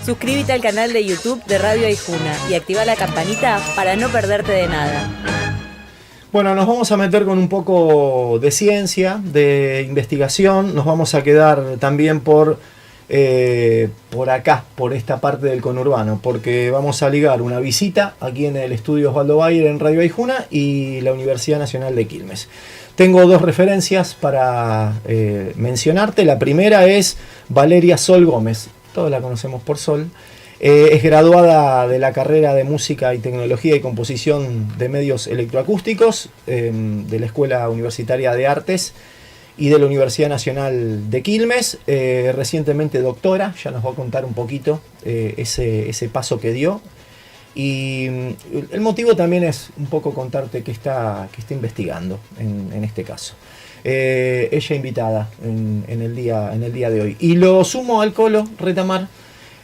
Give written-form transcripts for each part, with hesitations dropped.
Suscríbete al canal de YouTube de Radio Aijuna y activa la campanita para no perderte de nada. Bueno, nos vamos a meter con un poco de ciencia, de investigación. Nos vamos a quedar también por acá, por esta parte del conurbano, porque vamos a ligar una visita aquí en el estudio Osvaldo Bayer en Radio Aijuna y la Universidad Nacional de Quilmes. Tengo dos referencias para mencionarte. La primera es Valeria Sol Gómez. Todos la conocemos por Sol. Es graduada de la carrera de Música y Tecnología y Composición de Medios Electroacústicos de la Escuela Universitaria de Artes y de la Universidad Nacional de Quilmes. Recientemente doctora, ya nos va a contar un poquito ese paso que dio. Y el motivo también es un poco contarte qué está investigando en este caso. Ella invitada en el día de hoy. Y lo sumo al Colo Retamar,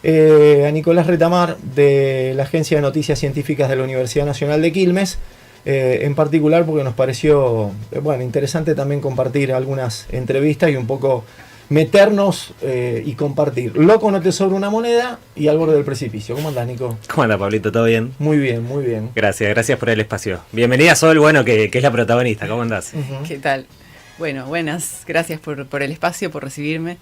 a Nicolás Retamar, de la Agencia de Noticias Científicas de la Universidad Nacional de Quilmes, en particular porque nos pareció interesante también compartir algunas entrevistas y un poco meternos y compartir. Loco no te sobra una moneda y al borde del precipicio. ¿Cómo andás, Nico? ¿Cómo anda, Pablito? ¿Todo bien? Muy bien, muy bien. Gracias por el espacio. Bienvenida, Sol, que es la protagonista. ¿Cómo andás? ¿Qué tal? Bueno, buenas. Gracias por el espacio, por recibirme.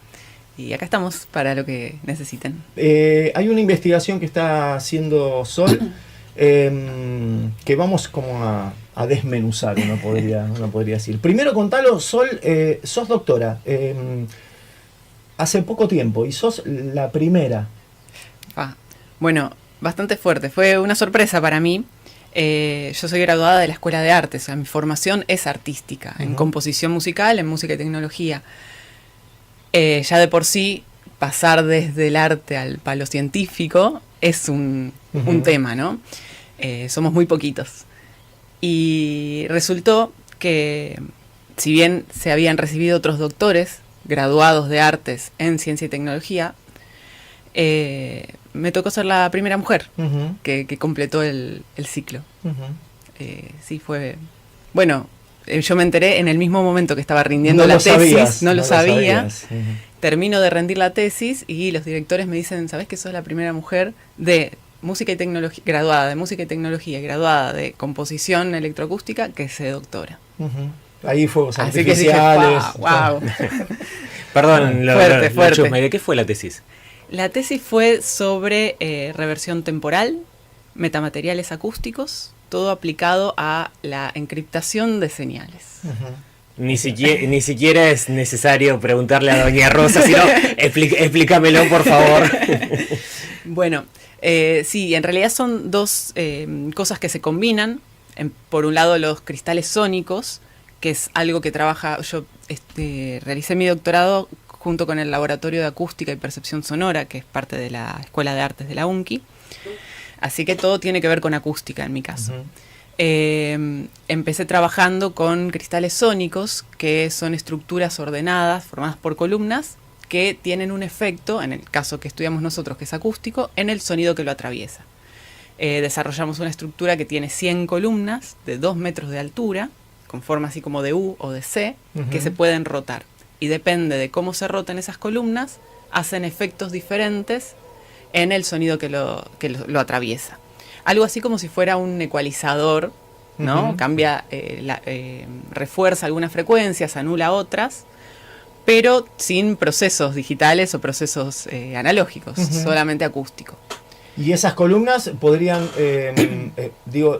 Y acá estamos para lo que necesiten. Hay una investigación que está haciendo Sol que vamos como a desmenuzar, uno podría decir. Primero contalo, Sol, sos doctora hace poco tiempo y sos la primera. Bueno, bastante fuerte. Fue una sorpresa para mí. Yo soy graduada de la Escuela de Artes. O sea, mi formación es artística, en composición musical, en música y tecnología. Ya de por sí, pasar desde el arte al palo científico es un tema, ¿no? Somos muy poquitos. Y resultó que, si bien se habían recibido otros doctores graduados de artes en ciencia y tecnología, me tocó ser la primera mujer que completó el ciclo. Sí, fue... Bueno, yo me enteré en el mismo momento que estaba rindiendo la tesis, no lo sabía. Termino de rendir la tesis y los directores me dicen, ¿sabés que sos la primera mujer de música y tecnología, graduada de música y tecnología y graduada de composición electroacústica que se doctora? Ahí fuegos Así artificiales. Que dije, wow. Perdón, fuerte. ¿De qué fue la tesis? La tesis fue sobre reversión temporal, metamateriales acústicos, todo aplicado a la encriptación de señales. Ni siquiera es necesario preguntarle a doña Rosa, sino explícamelo, por favor. Bueno, sí, en realidad son dos cosas que se combinan. Por un lado, los cristales sónicos, que es algo que trabaja... Yo realicé mi doctorado junto con el Laboratorio de Acústica y Percepción Sonora, que es parte de la Escuela de Artes de la UNCI. Así que todo tiene que ver con acústica en mi caso. Empecé trabajando con cristales sónicos, que son estructuras ordenadas, formadas por columnas, que tienen un efecto, en el caso que estudiamos nosotros, que es acústico, en el sonido que lo atraviesa. Desarrollamos una estructura que tiene 100 columnas de 2 metros de altura, con forma así como de U o de C, que se pueden rotar. Y depende de cómo se rotan esas columnas, hacen efectos diferentes en el sonido que lo atraviesa. Algo así como si fuera un ecualizador, ¿no? Cambia, refuerza algunas frecuencias, anula otras, pero sin procesos digitales o procesos analógicos, solamente acústico. Y esas columnas podrían,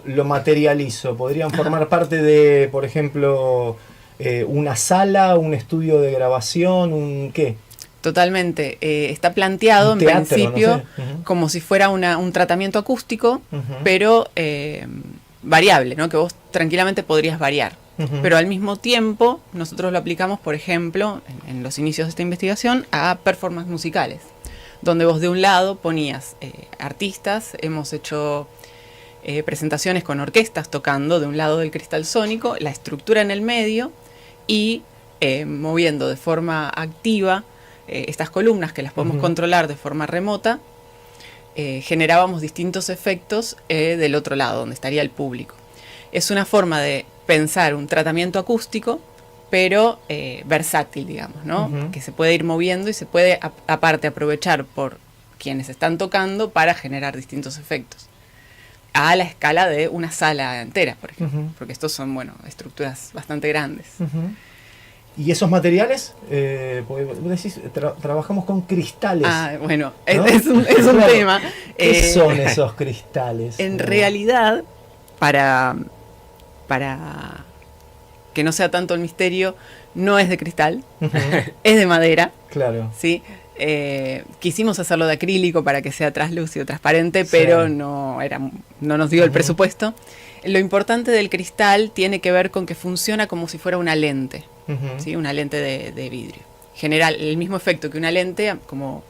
lo materializo, podrían formar parte de, por ejemplo, una sala, un estudio de grabación, un ¿qué? Totalmente. Está planteado teatro, en principio, no sé. como si fuera un tratamiento acústico, pero variable, ¿no? Que vos tranquilamente podrías variar. Pero al mismo tiempo, nosotros lo aplicamos, por ejemplo, en los inicios de esta investigación, a performances musicales, donde vos de un lado ponías artistas, hemos hecho presentaciones con orquestas tocando de un lado del cristal sónico, la estructura en el medio y moviendo de forma activa estas columnas que las podemos controlar de forma remota, generábamos distintos efectos del otro lado, donde estaría el público. Es una forma de pensar un tratamiento acústico, pero versátil, digamos, ¿no? Que se puede ir moviendo y se puede, aparte, aprovechar por quienes están tocando para generar distintos efectos. A la escala de una sala entera, por ejemplo, porque estos son, bueno, estructuras bastante grandes. ¿Y esos materiales? Porque vos decís, trabajamos con cristales. Ah, bueno, ¿no? es un Claro. tema. ¿Qué son esos cristales? En realidad, para que no sea tanto el misterio, no es de cristal, es de madera, Claro. ¿sí? Quisimos hacerlo de acrílico para que sea traslúcido, transparente, pero Sí. no nos dio el presupuesto. Lo importante del cristal tiene que ver con que funciona como si fuera una lente, ¿sí? Una lente de vidrio. Genera el mismo efecto que una lente, como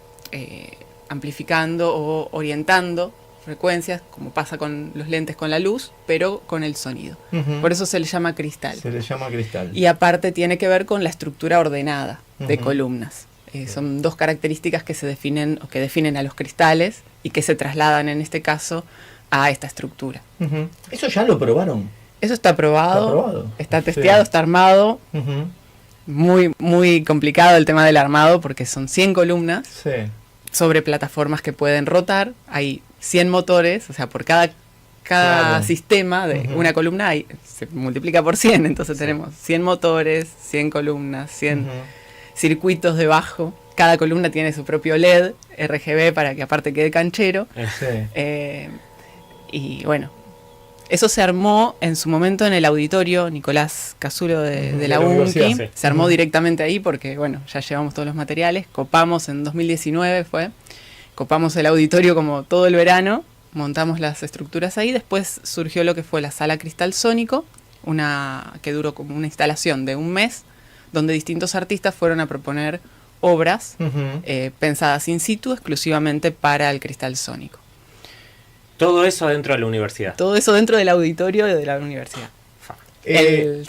amplificando o orientando frecuencias, como pasa con los lentes con la luz, pero con el sonido. Por eso se le llama cristal. Se le llama cristal. Y aparte tiene que ver con la estructura ordenada de columnas. Son dos características que se definen o que definen a los cristales y que se trasladan en este caso a esta estructura. ¿Eso ya lo probaron? Eso está probado, está testeado, Sí. está armado. Muy, muy complicado el tema del armado porque son 100 columnas Sí. sobre plataformas que pueden rotar. Hay 100 motores, o sea, por cada Claro. sistema de una columna se multiplica por 100. Entonces tenemos 100 motores, 100 columnas, 100 circuitos debajo. Cada columna tiene su propio LED, RGB, para que aparte quede canchero. Sí. Y bueno, eso se armó en su momento en el auditorio Nicolás Casulo de la universidad, UNCI. sí. Se armó directamente ahí porque, bueno, ya llevamos todos los materiales. Copamos en 2019, copamos el auditorio como todo el verano, montamos las estructuras ahí. Después surgió lo que fue la Sala Cristal Sónico, que duró como una instalación de un mes, donde distintos artistas fueron a proponer obras pensadas in situ exclusivamente para el cristal sónico. Todo eso dentro de la universidad. Todo eso dentro del auditorio de la universidad.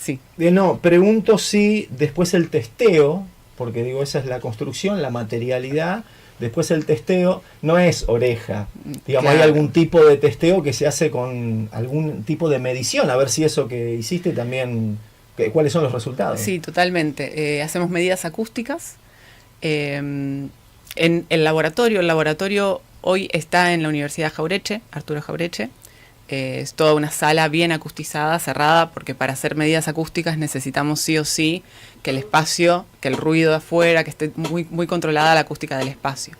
Sí. No, pregunto si después el testeo, porque digo, esa es la construcción, la materialidad, después el testeo no es oreja. Digamos, Claro. hay algún tipo de testeo que se hace con algún tipo de medición, a ver si eso que hiciste también, cuáles son los resultados. Sí, totalmente. Hacemos medidas acústicas. En el laboratorio hoy está en la Universidad Jaureche, Arturo Jaureche. Es toda una sala bien acustizada, cerrada, porque para hacer medidas acústicas necesitamos sí o sí que el espacio, que el ruido de afuera, que esté muy, muy controlada la acústica del espacio.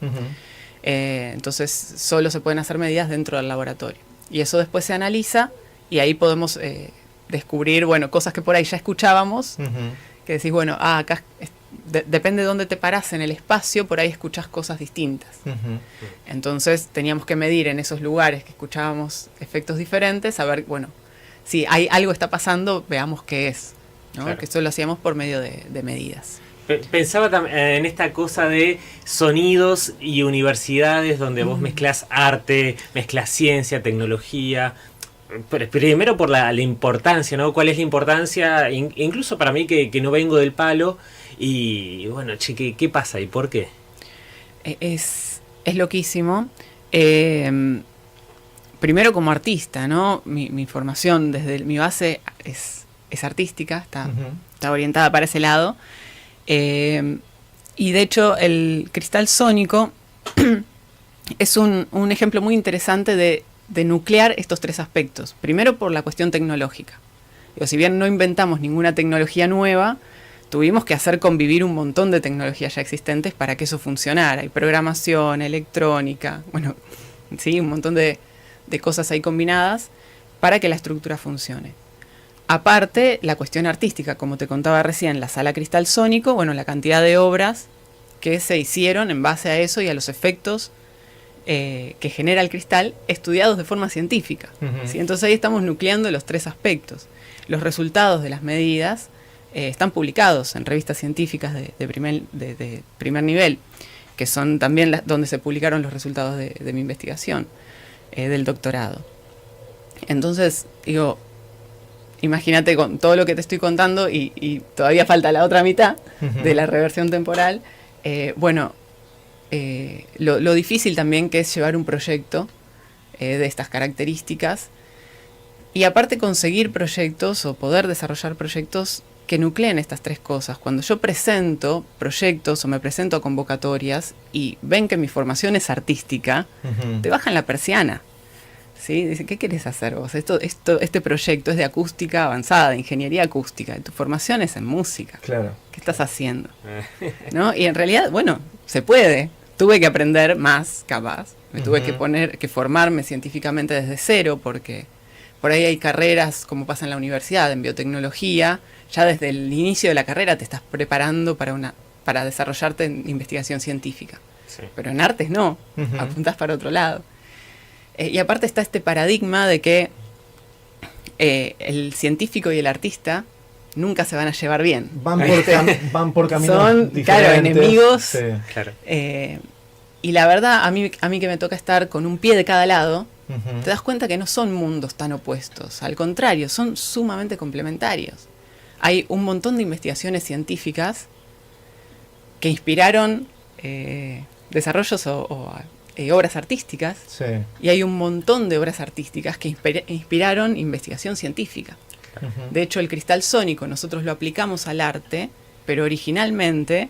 Entonces solo se pueden hacer medidas dentro del laboratorio. Y eso después se analiza y ahí podemos descubrir, bueno, cosas que por ahí ya escuchábamos, que decís, bueno, acá depende de dónde te parás en el espacio, por ahí escuchás cosas distintas. Entonces teníamos que medir en esos lugares que escuchábamos efectos diferentes, a ver, bueno, si hay algo está pasando, veamos qué es, ¿no? Claro. Que eso lo hacíamos por medio de medidas. Pensaba en esta cosa de sonidos y universidades donde vos mezclás arte, mezclás ciencia, tecnología. Primero por la importancia, ¿no? ¿Cuál es la importancia? Incluso para mí que no vengo del palo. Y bueno, che, ¿qué pasa y por qué? Es loquísimo. Primero como artista, ¿no? Mi formación desde mi base es artística, está orientada para ese lado. Y de hecho el cristal sónico es un ejemplo muy interesante de nuclear estos tres aspectos. Primero por la cuestión tecnológica. Si bien no inventamos ninguna tecnología nueva, tuvimos que hacer convivir un montón de tecnologías ya existentes para que eso funcionara. Hay programación, electrónica, bueno, sí, un montón de cosas ahí combinadas para que la estructura funcione. Aparte, la cuestión artística, como te contaba recién, la Sala Cristal Sónico, bueno, la cantidad de obras que se hicieron en base a eso y a los efectos que genera el cristal, estudiados de forma científica. ¿Sí? Entonces ahí estamos nucleando los tres aspectos. Los resultados de las medidas están publicados en revistas científicas de primer nivel, que son también donde se publicaron los resultados de mi investigación, del doctorado. Entonces, digo, imagínate con todo lo que te estoy contando y todavía falta la otra mitad de la reversión temporal. Lo difícil también que es llevar un proyecto de estas características y aparte conseguir proyectos o poder desarrollar proyectos que nucleen estas tres cosas. Cuando yo presento proyectos o me presento a convocatorias y ven que mi formación es artística, te bajan la persiana. ¿Sí? Dicen, ¿qué querés hacer vos? Este proyecto es de acústica avanzada, de ingeniería acústica, y tu formación es en música. Claro. ¿Qué estás haciendo? ¿No? Y en realidad, bueno, se puede. Tuve que aprender más, capaz. Me tuve que formarme científicamente desde cero, porque por ahí hay carreras, como pasa en la universidad, en biotecnología, ya desde el inicio de la carrera te estás preparando para desarrollarte en investigación científica. Sí. Pero en artes no, apuntás para otro lado. Y aparte está este paradigma de que el científico y el artista nunca se van a llevar bien. Van por caminos son, diferentes. claro, enemigos. Sí. Claro. Y la verdad, a mí que me toca estar con un pie de cada lado, te das cuenta que no son mundos tan opuestos. Al contrario, son sumamente complementarios. Hay un montón de investigaciones científicas que inspiraron desarrollos o obras artísticas, Sí. y hay un montón de obras artísticas que inspiraron investigación científica. De hecho, el cristal sónico nosotros lo aplicamos al arte, pero originalmente,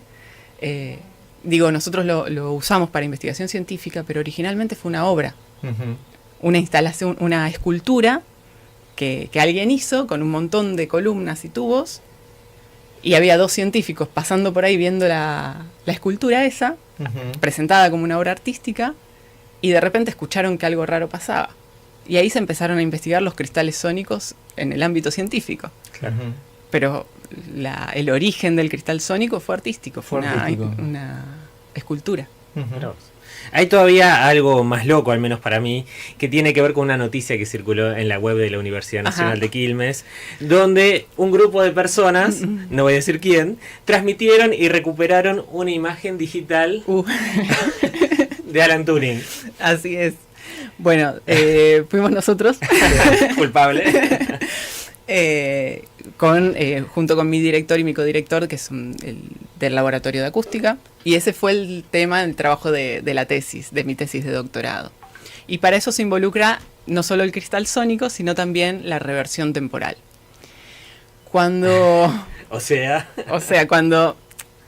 nosotros lo usamos para investigación científica, pero originalmente fue una obra, una instalación, una escultura que alguien hizo con un montón de columnas y tubos, y había dos científicos pasando por ahí viendo la escultura esa, presentada como una obra artística, y de repente escucharon que algo raro pasaba. Y ahí se empezaron a investigar los cristales sónicos en el ámbito científico. Claro. Pero el origen del cristal sónico fue artístico, fue artístico. Una escultura. Hay todavía algo más loco, al menos para mí, que tiene que ver con una noticia que circuló en la web de la Universidad Nacional de Quilmes, donde un grupo de personas, no voy a decir quién, transmitieron y recuperaron una imagen digital de Alan Turing. Así es. Bueno, fuimos nosotros. Culpable. Junto con mi director y mi codirector, que son del laboratorio de acústica, y ese fue el tema del trabajo de la tesis, de mi tesis de doctorado. Y para eso se involucra no solo el cristal sónico, sino también la reversión temporal.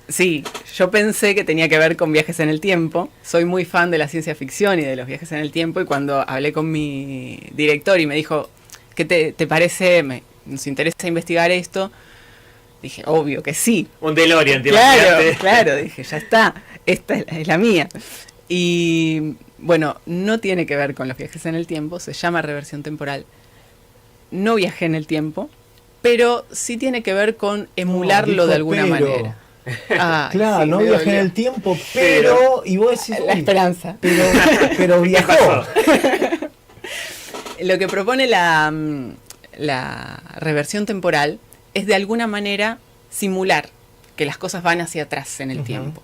Sí, yo pensé que tenía que ver con viajes en el tiempo. Soy muy fan de la ciencia ficción y de los viajes en el tiempo, y cuando hablé con mi director y me dijo, ¿qué te parece? Nos interesa investigar esto. Dije, obvio que sí. Un DeLorean, Claro, dije, ya está, esta es la mía. Y bueno, no tiene que ver con los viajes en el tiempo, se llama reversión temporal. No viajé en el tiempo, pero sí tiene que ver con emularlo de alguna manera. Claro, no viajé en el tiempo, pero... Y vos decís, la esperanza. Pero viajó. Lo que propone la reversión temporal es de alguna manera simular que las cosas van hacia atrás en el tiempo.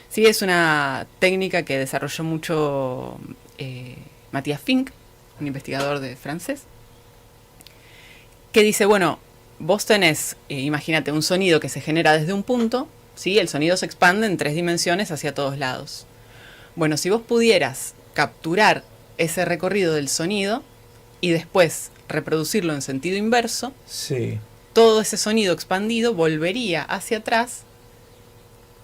Sí, es una técnica que desarrolló mucho Matthias Fink, un investigador francés, que dice, bueno, vos tenés, imagínate, un sonido que se genera desde un punto, ¿sí? El sonido se expande en 3 dimensiones hacia todos lados. Bueno, si vos pudieras capturar ese recorrido del sonido y después reproducirlo en sentido inverso, sí, todo ese sonido expandido volvería hacia atrás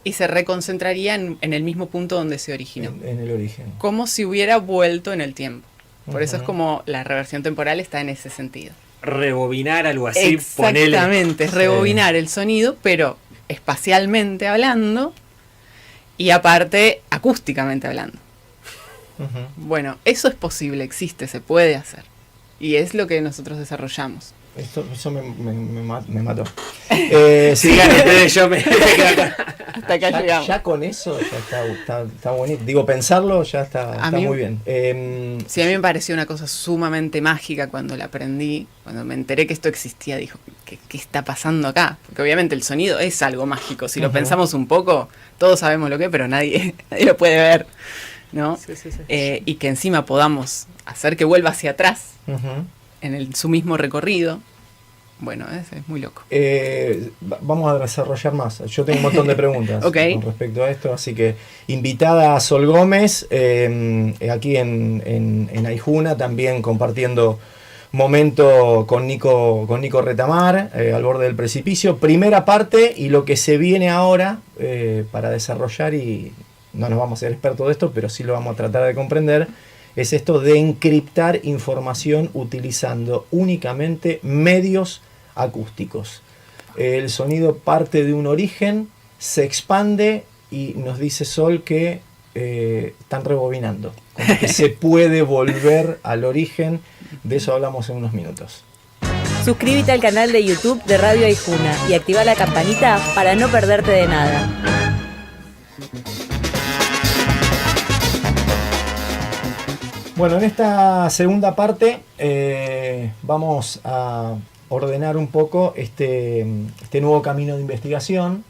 y se reconcentraría en el mismo punto donde se originó. En el origen. Como si hubiera vuelto en el tiempo. Por eso es como la reversión temporal está en ese sentido. Rebobinar algo así. Exactamente, rebobinar el sonido, pero espacialmente hablando y aparte acústicamente hablando. Bueno, eso es posible, existe, se puede hacer. Y es lo que nosotros desarrollamos. Eso me mató. Sí, yo me hasta acá llegamos. Ya con eso ya está bonito. Digo, pensarlo ya está muy bien. Sí, a mí me pareció una cosa sumamente mágica cuando la aprendí, cuando me enteré que esto existía. Dijo, ¿qué está pasando acá? Porque obviamente el sonido es algo mágico. Si lo pensamos un poco, todos sabemos lo que es, pero nadie lo puede ver, ¿no? Sí. Y que encima podamos hacer que vuelva hacia atrás en su mismo recorrido. Bueno, es muy loco. Vamos a desarrollar más. Yo tengo un montón de preguntas con respecto a esto, así que invitada a Sol Gómez, aquí en Aijuna, también compartiendo momento con Nico Retamar, al borde del precipicio. Primera parte y lo que se viene ahora para desarrollar, y no nos vamos a ser expertos de esto, pero sí lo vamos a tratar de comprender, es esto de encriptar información utilizando únicamente medios acústicos. El sonido parte de un origen, se expande y nos dice Sol que están rebobinando, como que se puede volver al origen. De eso hablamos en unos minutos. Suscríbete al canal de YouTube de Radio Aijuna y activa la campanita para no perderte de nada. Bueno, en esta segunda parte vamos a ordenar un poco este nuevo camino de investigación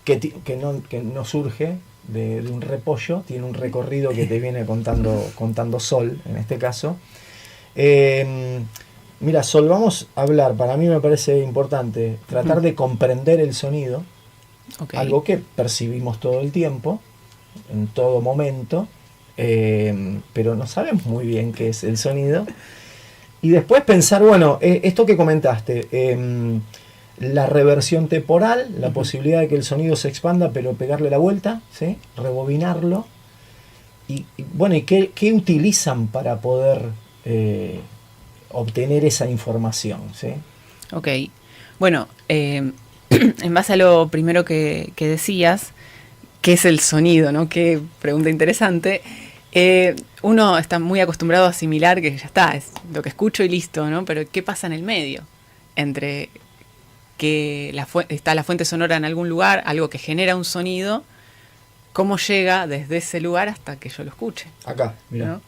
que no surge de un repollo, tiene un recorrido que te viene contando Sol, en este caso. Mira, Sol, vamos a hablar, para mí me parece importante, tratar de comprender el sonido, Okay. algo que percibimos todo el tiempo, en todo momento, pero no sabemos muy bien qué es el sonido. Y después pensar, bueno, esto que comentaste, la reversión temporal, la posibilidad de que el sonido se expanda, pero pegarle la vuelta, ¿sí? Rebobinarlo. Y bueno, ¿y qué utilizan para poder obtener esa información? ¿Sí? Ok. Bueno, en base a lo primero que decías, ¿qué es el sonido, no? Qué pregunta interesante. Uno está muy acostumbrado a asimilar que ya está, es lo que escucho y listo, ¿no? Pero ¿qué pasa en el medio? Entre que está la fuente sonora en algún lugar, algo que genera un sonido, ¿cómo llega desde ese lugar hasta que yo lo escuche? Acá, mira. ¿No?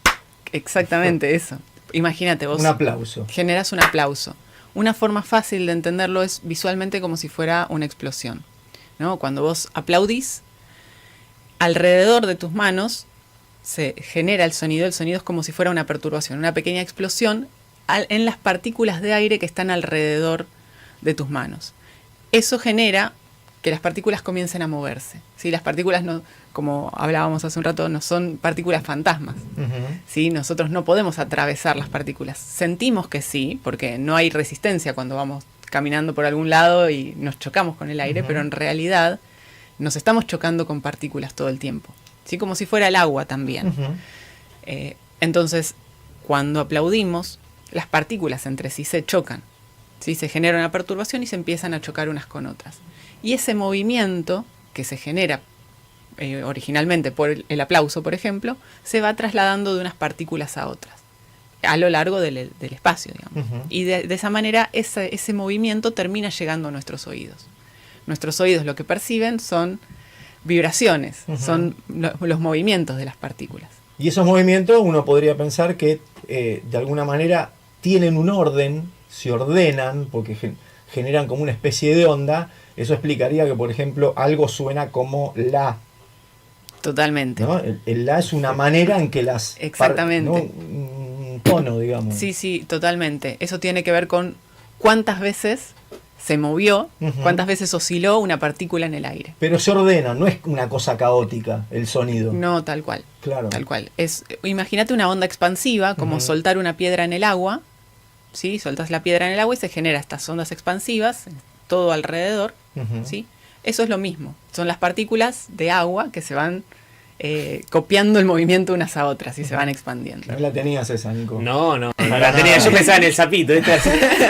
Exactamente eso. Imagínate, vos Un aplauso. generas un aplauso. Una forma fácil de entenderlo es visualmente como si fuera una explosión, ¿no? Cuando vos aplaudís, alrededor de tus manos se genera el sonido es como si fuera una perturbación, una pequeña explosión en las partículas de aire que están alrededor de tus manos. Eso genera que las partículas comiencen a moverse, ¿sí? Las partículas, no, como hablábamos hace un rato, no son partículas fantasmas. Uh-huh. ¿Sí? Nosotros no podemos atravesar las partículas. Sentimos que sí, porque no hay resistencia cuando vamos caminando por algún lado y nos chocamos con el aire, Uh-huh. pero en realidad nos estamos chocando con partículas todo el tiempo. ¿Sí? Como si fuera el agua también. Uh-huh. Entonces, cuando aplaudimos, las partículas entre sí se chocan. ¿Sí? Se genera una perturbación y se empiezan a chocar unas con otras. Y ese movimiento que se genera originalmente por el aplauso, por ejemplo, se va trasladando de unas partículas a otras a lo largo del espacio, digamos. Uh-huh. Y de esa manera ese movimiento termina llegando a nuestros oídos. Nuestros oídos lo que perciben son vibraciones, Uh-huh. son los movimientos de las partículas. Y esos movimientos uno podría pensar que de alguna manera tienen un orden, se ordenan, porque generan como una especie de onda. Eso explicaría que, por ejemplo, algo suena como la. Totalmente. ¿No? El la es una manera en que las... Exactamente. ¿no? Un tono, digamos. Sí, totalmente. Eso tiene que ver con cuántas veces se movió, Uh-huh. cuántas veces osciló una partícula en el aire. Pero se ordena, no es una cosa caótica el sonido. No, tal cual. Claro. Tal cual. Imagínate una onda expansiva, como Uh-huh. soltar una piedra en el agua. ¿Sí? Soltas la piedra en el agua y se genera estas ondas expansivas, todo alrededor. Uh-huh. ¿Sí? Eso es lo mismo. Son las partículas de agua que se van copiando el movimiento unas a otras y se van expandiendo. No la tenías esa, Nico. No Para la tenía. nada. Yo pensaba en el sapito, ¿viste?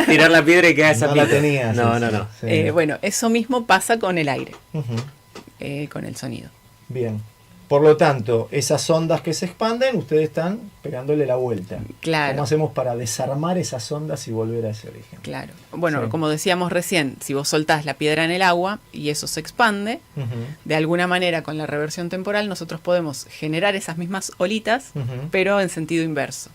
Tirar la piedra y quedar el No sapito. la tenías. No. Sí. Bueno, eso mismo pasa con el aire, Uh-huh. con el sonido. Bien. Por lo tanto, esas ondas que se expanden, ustedes están pegándole la vuelta. Claro. ¿Cómo hacemos para desarmar esas ondas y volver a ese origen? Claro. Bueno, Sí. como decíamos recién, si vos soltás la piedra en el agua y eso se expande, Uh-huh. de alguna manera con la reversión temporal nosotros podemos generar esas mismas olitas, Uh-huh. pero en sentido inverso,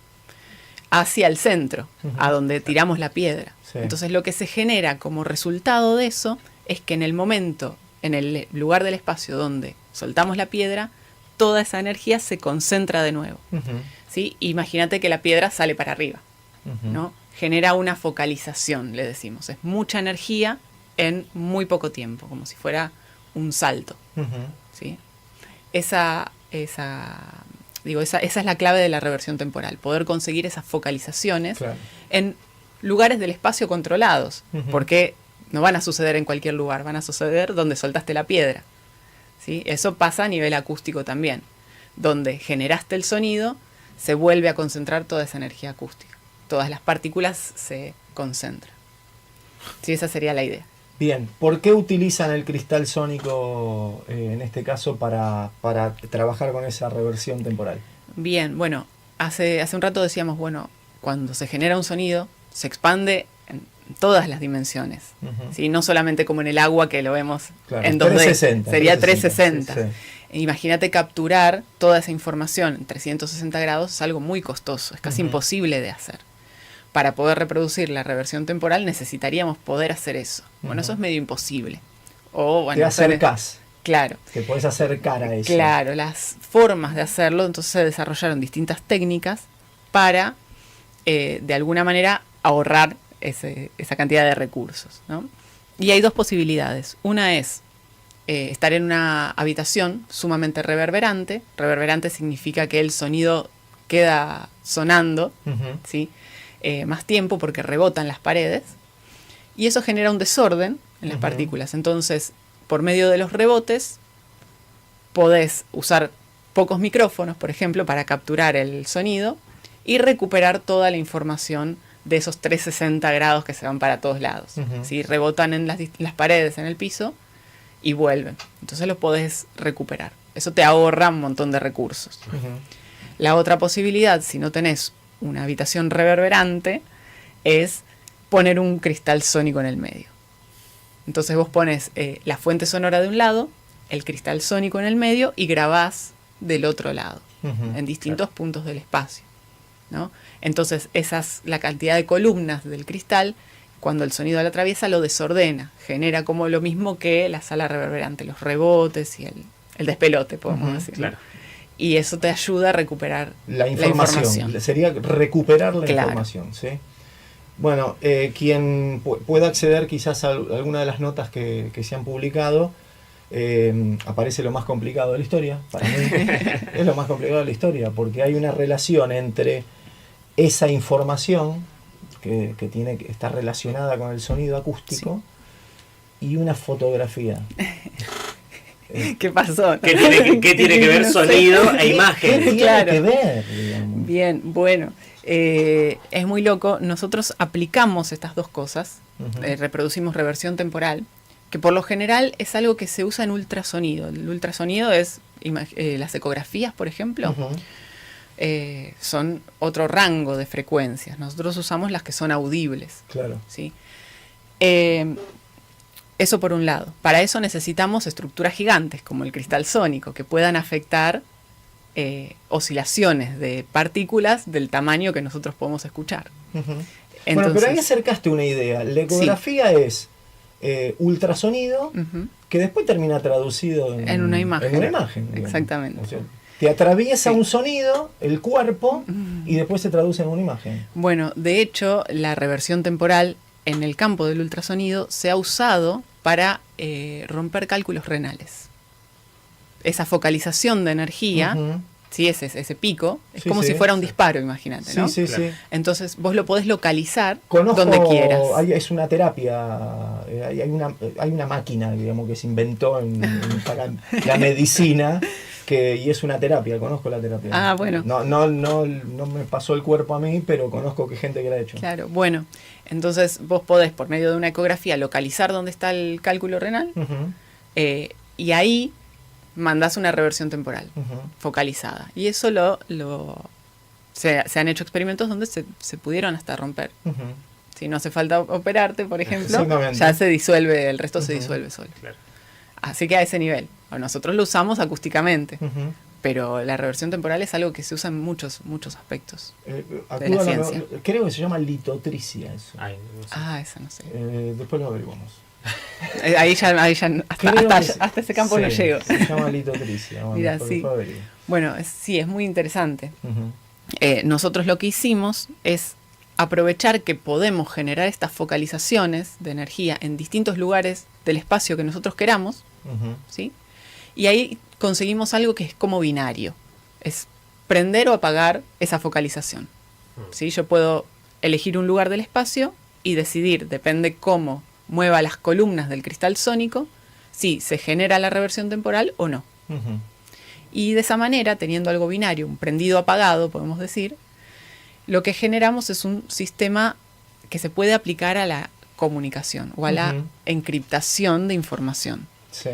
hacia el centro, Uh-huh. a donde tiramos la piedra. Sí. Entonces lo que se genera como resultado de eso es que en el momento, en el lugar del espacio donde soltamos la piedra, toda esa energía se concentra de nuevo. Uh-huh. ¿Sí? Imagínate que la piedra sale para arriba, Uh-huh. ¿no? Genera una focalización, le decimos. Es mucha energía en muy poco tiempo, como si fuera un salto. Uh-huh. ¿Sí? Esa Digo, esa es la clave de la reversión temporal, poder conseguir esas focalizaciones Claro. en lugares del espacio controlados, Ujú. porque no van a suceder en cualquier lugar, van a suceder donde soltaste la piedra. ¿Sí? Eso pasa a nivel acústico también. Donde generaste el sonido, se vuelve a concentrar toda esa energía acústica. Todas las partículas se concentran. Sí, esa sería la idea. Bien, ¿por qué utilizan el cristal sónico en este caso para trabajar con esa reversión temporal? Bien, bueno, hace un rato decíamos, bueno, cuando se genera un sonido, se expande en todas las dimensiones. Ujú. ¿Sí? No solamente como en el agua que lo vemos Claro, en 2D, 360, sería 360, 360. sí, Imagínate capturar toda esa información en 360 grados, es algo muy costoso, es casi Ujú. imposible de hacer. Para poder reproducir la reversión temporal necesitaríamos poder hacer eso. Bueno, Ujú. eso es medio imposible. O, bueno, Te acercás, claro. te podés acercar a eso. Claro, las formas de hacerlo, entonces se desarrollaron distintas técnicas para, de alguna manera, ahorrar esa cantidad de recursos, ¿no? Y hay dos posibilidades. Una es estar en una habitación sumamente reverberante. Reverberante significa que el sonido queda sonando, Ujú. ¿sí? Más tiempo porque rebotan las paredes. Y eso genera un desorden en las Ujú. partículas. Entonces, por medio de los rebotes, podés usar pocos micrófonos, por ejemplo, para capturar el sonido y recuperar toda la información de esos 360 grados que se van para todos lados. Ujú. ¿Sí? Rebotan en las paredes, en el piso, y vuelven. Entonces lo podés recuperar. Eso te ahorra un montón de recursos. Ujú. La otra posibilidad, si no tenés una habitación reverberante, es poner un cristal sónico en el medio. Entonces vos pones la fuente sonora de un lado, el cristal sónico en el medio y grabás del otro lado, Ujú. en distintos puntos del espacio, ¿no? Entonces la cantidad de columnas del cristal, cuando el sonido la atraviesa, lo desordena, genera como lo mismo que la sala reverberante, los rebotes y el despelote, podemos Ujú, decir. claro. Y eso te ayuda a recuperar La información. Sería recuperar la Claro. información, ¿sí? Bueno, quien pueda acceder quizás a alguna de las notas que se han publicado, aparece lo más complicado de la historia, para mí. Es lo más complicado de la historia, porque hay una relación entre esa información que está relacionada con el sonido acústico y una fotografía. ¿Qué pasó? ¿Qué tiene que ver No sé. sonido e ¿Qué imagen? tiene Claro. que ver, digamos? Bien, bueno, es muy loco. Nosotros aplicamos estas dos cosas, Ujú. reproducimos reversión temporal, que por lo general es algo que se usa en ultrasonido. El ultrasonido es las ecografías, por ejemplo, Ujú. son otro rango de frecuencias. Nosotros usamos las que son audibles, Claro. ¿sí? Eso por un lado. Para eso necesitamos estructuras gigantes, como el cristal sónico, que puedan afectar oscilaciones de partículas del tamaño que nosotros podemos escuchar. Ujú. Bueno, Entonces, pero ahí acercaste una idea. La ecografía es ultrasonido ujú, que después termina traducido En una imagen. En una imagen, digamos. Exactamente. O sea, te atraviesa Sí. un sonido, el cuerpo, y después se traduce en una imagen. bueno, de hecho, la reversión temporal en el campo del ultrasonido se ha usado para romper cálculos renales. Esa focalización de energía, Ujú. ¿sí? ese pico, es Sí, como sí, si fuera un sí. disparo, imagínate, Sí, ¿no? sí, Claro. sí. Entonces vos lo podés localizar Conozco, donde quieras. es una terapia, hay una máquina, digamos, que se inventó para la medicina, y es una terapia, conozco la terapia. Ah, bueno. No me pasó el cuerpo a mí, pero conozco que gente que la ha hecho. Claro, bueno, entonces vos podés por medio de una ecografía localizar dónde está el cálculo renal Ujú, y ahí mandás una reversión temporal ujú. focalizada. Y eso se han hecho experimentos donde se pudieron hasta romper. Ujú. Si no hace falta operarte, por ejemplo, Exactamente. ya se disuelve, el resto se Ujú. disuelve solo. Claro. Así que a ese nivel. Bueno, nosotros lo usamos acústicamente, Ujú. pero la reversión temporal es algo que se usa en muchos aspectos. Acudo a la- ciencia. creo que se llama litotricia eso. Ay, no sé. Ah, esa no sé. Después lo averiguamos. Ahí ya Creo que hasta ese campo sí, no llego. Se llama litotricia. Bueno, Mira, después- sí. después averiguo. Bueno, sí, es muy interesante. Ujú. Nosotros lo que hicimos es aprovechar que podemos generar estas focalizaciones de energía en distintos lugares del espacio que nosotros queramos, Ujú. ¿sí? Y ahí conseguimos algo que es como binario. Es prender o apagar esa focalización. ¿Sí? Yo puedo elegir un lugar del espacio y decidir, depende cómo mueva las columnas del cristal sónico, si se genera la reversión temporal o no. Y de esa manera, teniendo algo binario, un prendido apagado, podemos decir, lo que generamos es un sistema que se puede aplicar a la comunicación o a la encriptación de información. Sí.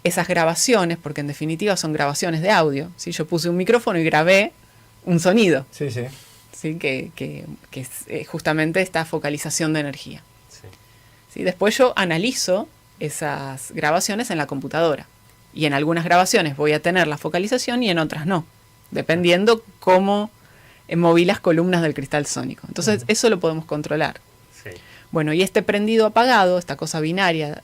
Esas grabaciones, porque en definitiva son grabaciones de audio, ¿sí? Yo puse un micrófono y grabé un sonido, Sí, sí. ¿sí? que es justamente esta focalización de energía. Sí. ¿Sí? Después yo analizo esas grabaciones en la computadora. Y en algunas grabaciones voy a tener la focalización y en otras no, dependiendo cómo moví las columnas del cristal sónico. Entonces eso lo podemos controlar. Sí. Bueno, y este prendido apagado, esta cosa binaria,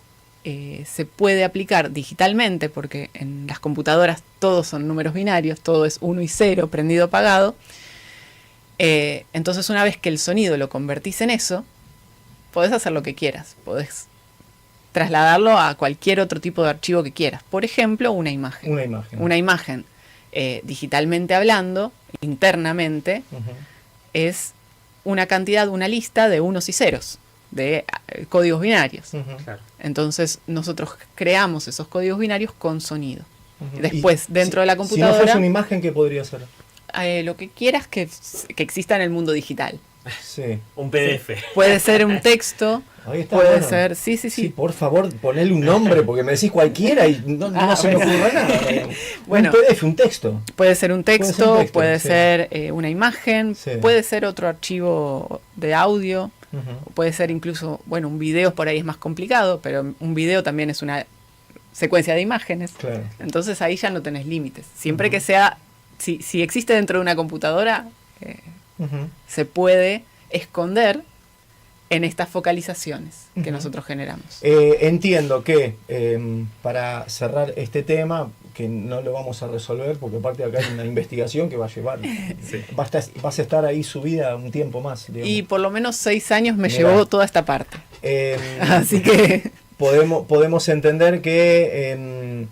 se puede aplicar digitalmente, porque en las computadoras todos son números binarios, todo es 1 y 0, prendido apagado. Entonces una vez que el sonido lo convertís en eso, podés hacer lo que quieras, podés trasladarlo a cualquier otro tipo de archivo que quieras. Por ejemplo, una imagen. Una imagen. Una imagen, digitalmente hablando, internamente, es una cantidad, una lista de unos y ceros, de códigos binarios. Claro. Entonces nosotros creamos esos códigos binarios con sonido. Después, dentro de la Si no computadora, fuese una imagen, ¿qué podría ser? lo que quieras que exista en el mundo digital. Sí. Un PDF. Puede ser un texto, Ahí está, puede bueno. ser... Sí. Por favor, ponele un nombre, porque me decís cualquiera y no se me ocurre nada. Bueno. Un PDF, un texto. Puede ser un texto, Puede ser un texto, puede sí. ser una imagen, Sí. puede ser otro archivo de audio, puede ser incluso, bueno, un video por ahí es más complicado, pero un video también es una secuencia de imágenes. Claro. Entonces ahí ya no tenés límites. Siempre que sea, si existe dentro de una computadora, se puede esconder en estas focalizaciones que nosotros generamos. Entiendo que para cerrar este tema, que no lo vamos a resolver, porque aparte acá hay una investigación que va a llevar, vas a estar ahí subida un tiempo más. Digamos. Y por lo menos 6 años me Mirá. llevó toda esta parte. Así que... Podemos entender que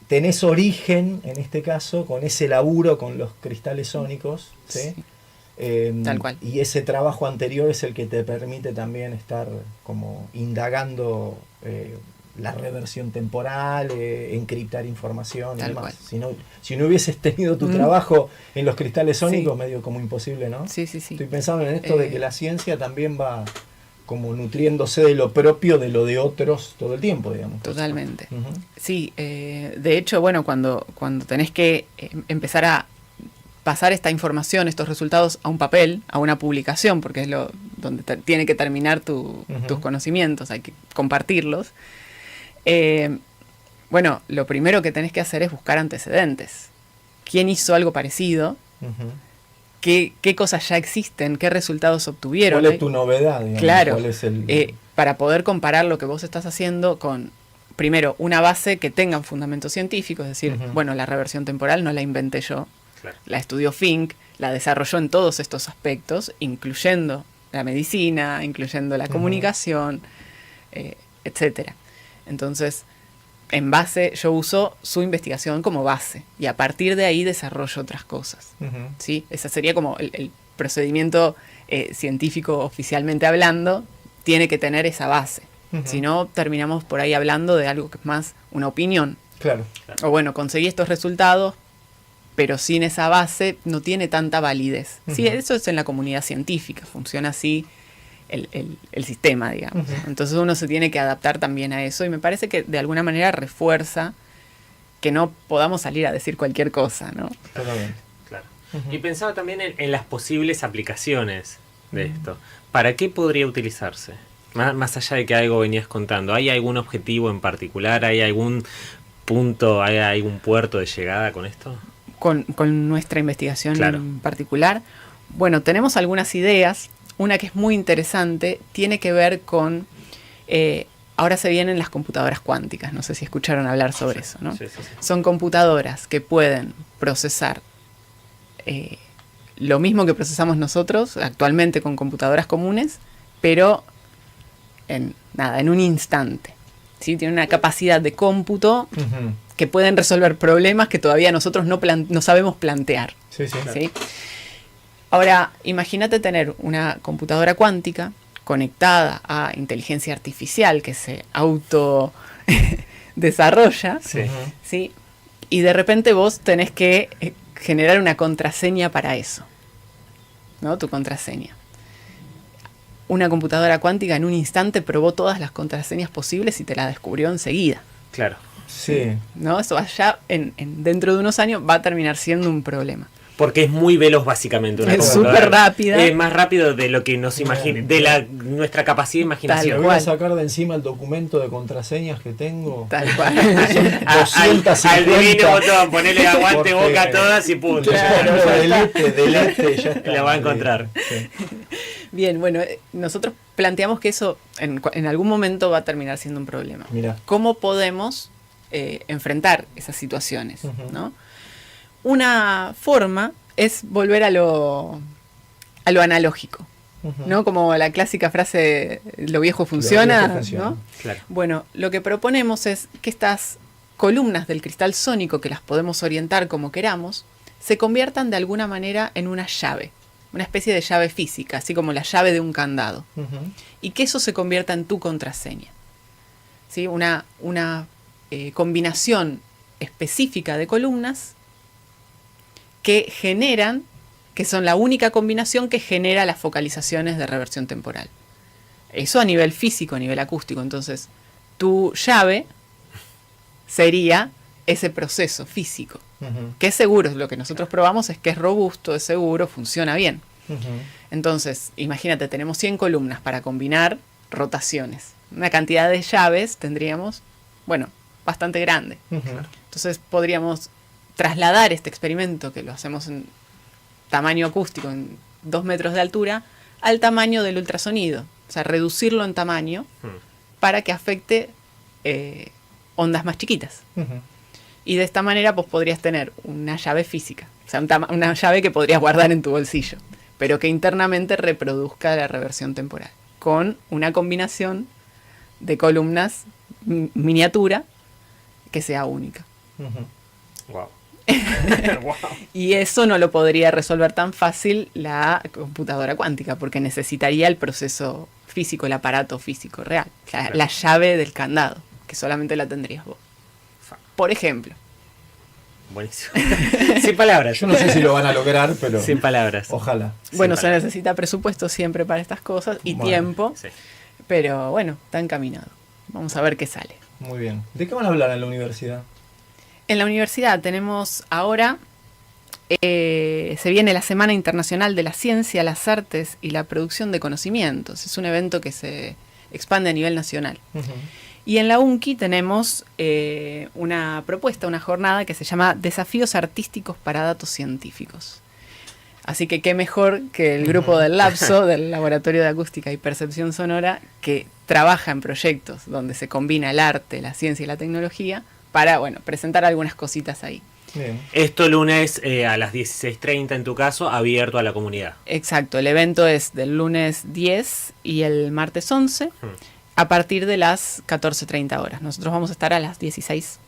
tenés origen, en este caso, con ese laburo con los cristales sónicos, ¿sí? Tal cual. Y ese trabajo anterior es el que te permite también estar como indagando la reversión temporal, encriptar información y Tal demás. cual. Si no hubieses tenido tu trabajo en los cristales sónicos, Sí. medio como imposible, ¿no? Sí. Estoy pensando en esto de que la ciencia también va como nutriéndose de lo propio, de lo de otros todo el tiempo, digamos. Totalmente. Ujú. Sí, de hecho, bueno, cuando tenés que empezar a pasar esta información, estos resultados a un papel, a una publicación, porque es donde tiene que terminar tus conocimientos, hay que compartirlos. Bueno, lo primero que tenés que hacer es buscar antecedentes. ¿Quién hizo algo parecido? ¿Qué cosas ya existen? ¿Qué resultados obtuvieron? ¿Cuál es tu novedad? Digamos? Claro, ¿Cuál es el... para poder comparar lo que vos estás haciendo con, primero, una base que tenga un fundamento científico, es decir, bueno, la reversión temporal no la inventé yo, Claro. la estudió Fink, la desarrolló en todos estos aspectos, incluyendo la medicina, incluyendo la comunicación, etcétera. Entonces, en base, yo uso su investigación como base y a partir de ahí desarrollo otras cosas. ¿Sí? Ese sería como el procedimiento científico oficialmente hablando, tiene que tener esa base. Si no, terminamos por ahí hablando de algo que es más una opinión. Claro. O bueno, conseguí estos resultados, pero sin esa base no tiene tanta validez. Sí, eso es en la comunidad científica, funciona así el sistema, digamos. Entonces uno se tiene que adaptar también a eso y me parece que de alguna manera refuerza que no podamos salir a decir cualquier cosa, ¿no? Totalmente. Claro. Y pensaba también en las posibles aplicaciones de esto. ¿Para qué podría utilizarse? Más allá de que algo venías contando, ¿hay algún objetivo en particular? ¿Hay algún punto, hay algún puerto de llegada con esto? Con nuestra investigación Claro. en particular. Bueno, tenemos algunas ideas. Una que es muy interesante tiene que ver con... ahora se vienen las computadoras cuánticas. No sé si escucharon hablar sobre eso, ¿no? Sí. Son computadoras que pueden procesar lo mismo que procesamos nosotros actualmente con computadoras comunes, pero en un instante. ¿Sí? Tiene una capacidad de cómputo que pueden resolver problemas que todavía nosotros no sabemos plantear. Sí, sí. ¿Sí? Ahora, imagínate tener una computadora cuántica conectada a inteligencia artificial que se auto desarrolla, Sí. ¿sí? Y de repente vos tenés que generar una contraseña para eso, ¿no? Tu contraseña. Una computadora cuántica en un instante probó todas las contraseñas posibles y te la descubrió enseguida, Claro. Sí. ¿no? Eso allá dentro de unos años va a terminar siendo un problema. Porque es muy veloz básicamente una Es computadora. súper rápida. Es más rápido de lo que nos imagina, de nuestra capacidad de Me imaginación. voy a cual. sacar de encima el documento de contraseñas que tengo. Tal cual. Son Al 250. divino botón, ponele aguante Porque- boca a todas y punto. Claro, delete, ya está. La va a encontrar. Sí. Bien, bueno, nosotros planteamos que eso en algún momento va a terminar siendo un problema. Mira. ¿Cómo podemos enfrentar esas situaciones? Ujú. ¿No? Una forma es volver a lo analógico, ¿no? Como la clásica frase, lo viejo funciona, viejo funciona. ¿no? Claro. Bueno, lo que proponemos es que estas columnas del cristal sónico, que las podemos orientar como queramos, se conviertan de alguna manera en una llave, una especie de llave física, así como la llave de un candado, Ujú. y que eso se convierta en tu contraseña. ¿Sí? Una combinación específica de columnas que generan, que son la única combinación que genera las focalizaciones de reversión temporal. Eso a nivel físico, a nivel acústico. Entonces, tu llave sería ese proceso físico, Ujú. que es seguro. Lo que nosotros probamos es que es robusto, es seguro, funciona bien. Ujú. Entonces, imagínate, tenemos 100 columnas para combinar rotaciones. Una cantidad de llaves tendríamos, bueno, bastante grande. Ujú. Entonces podríamos trasladar este experimento, que lo hacemos en tamaño acústico, en 2 metros de altura, al tamaño del ultrasonido. O sea, reducirlo en tamaño para que afecte ondas más chiquitas. Ujú. Y de esta manera pues podrías tener una llave física, o sea, una llave que podrías guardar en tu bolsillo, pero que internamente reproduzca la reversión temporal, con una combinación de columnas miniatura que sea única. Ujú. Wow. Y eso no lo podría resolver tan fácil la computadora cuántica, porque necesitaría el proceso físico, el aparato físico real, la llave del candado, que solamente la tendrías vos. Por ejemplo. Buenísimo. Sin palabras. Yo no sé si lo van a lograr, pero Sin palabras. ojalá. Bueno, Sin se palabras. necesita presupuesto siempre para estas cosas y Bueno, tiempo, Sí. pero bueno, está encaminado. Vamos a ver qué sale. Muy bien. ¿De qué van a hablar en la universidad? En la universidad tenemos ahora, se viene la Semana Internacional de la Ciencia, las Artes y la Producción de Conocimientos. Es un evento que se expande a nivel nacional. Ujú. Y en la UNCI tenemos una propuesta, una jornada que se llama Desafíos Artísticos para Datos Científicos. Así que qué mejor que el grupo del LAPSO, del Laboratorio de Acústica y Percepción Sonora, que trabaja en proyectos donde se combina el arte, la ciencia y la tecnología, para, bueno, presentar algunas cositas ahí. Bien. Esto lunes a las 16:30 en tu caso, abierto a la comunidad. Exacto, el evento es del lunes 10 y el martes 11, a partir de las 14:30 horas. Nosotros vamos a estar a las 16,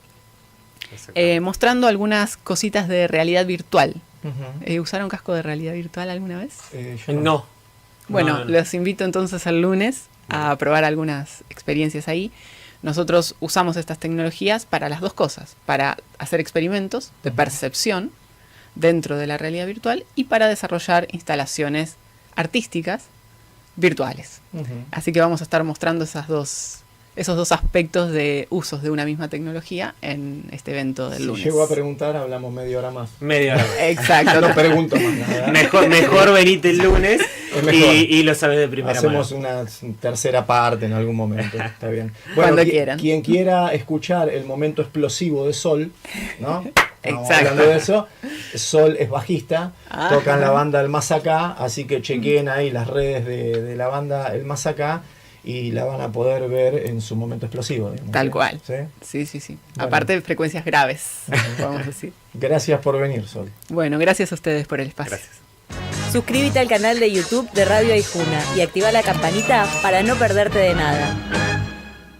mostrando algunas cositas de realidad virtual. Ujú. ¿Usaron casco de realidad virtual alguna vez? Yo No. Bueno, No. los invito entonces el lunes a probar algunas experiencias ahí. Nosotros usamos estas tecnologías para las dos cosas, para hacer experimentos de percepción dentro de la realidad virtual y para desarrollar instalaciones artísticas virtuales. Ujú. Así que vamos a estar mostrando esos dos aspectos de usos de una misma tecnología en este evento del Si lunes. llego a preguntar, hablamos media hora más. Media hora. Exacto. No pregunto más nada. Mejor venite el lunes Es mejor. y lo sabes de primera Hacemos mano. una tercera parte en algún momento. Está bien. Cuando qui- quieran. Quien quiera escuchar el momento explosivo de Sol, ¿no? Estamos Exacto. hablando de eso. Sol es bajista, Ah. toca en la banda El Más Acá, así que chequeen ahí las redes de la banda El Más Acá y la van a poder ver en su momento explosivo. digamos, Tal ¿sí? cual. ¿Sí? Sí. Bueno. Aparte de frecuencias graves, podemos decir. Gracias por venir, Sol. Bueno, gracias a ustedes por el espacio. Gracias. Suscríbete al canal de YouTube de Radio Aijuna y activa la campanita para no perderte de nada.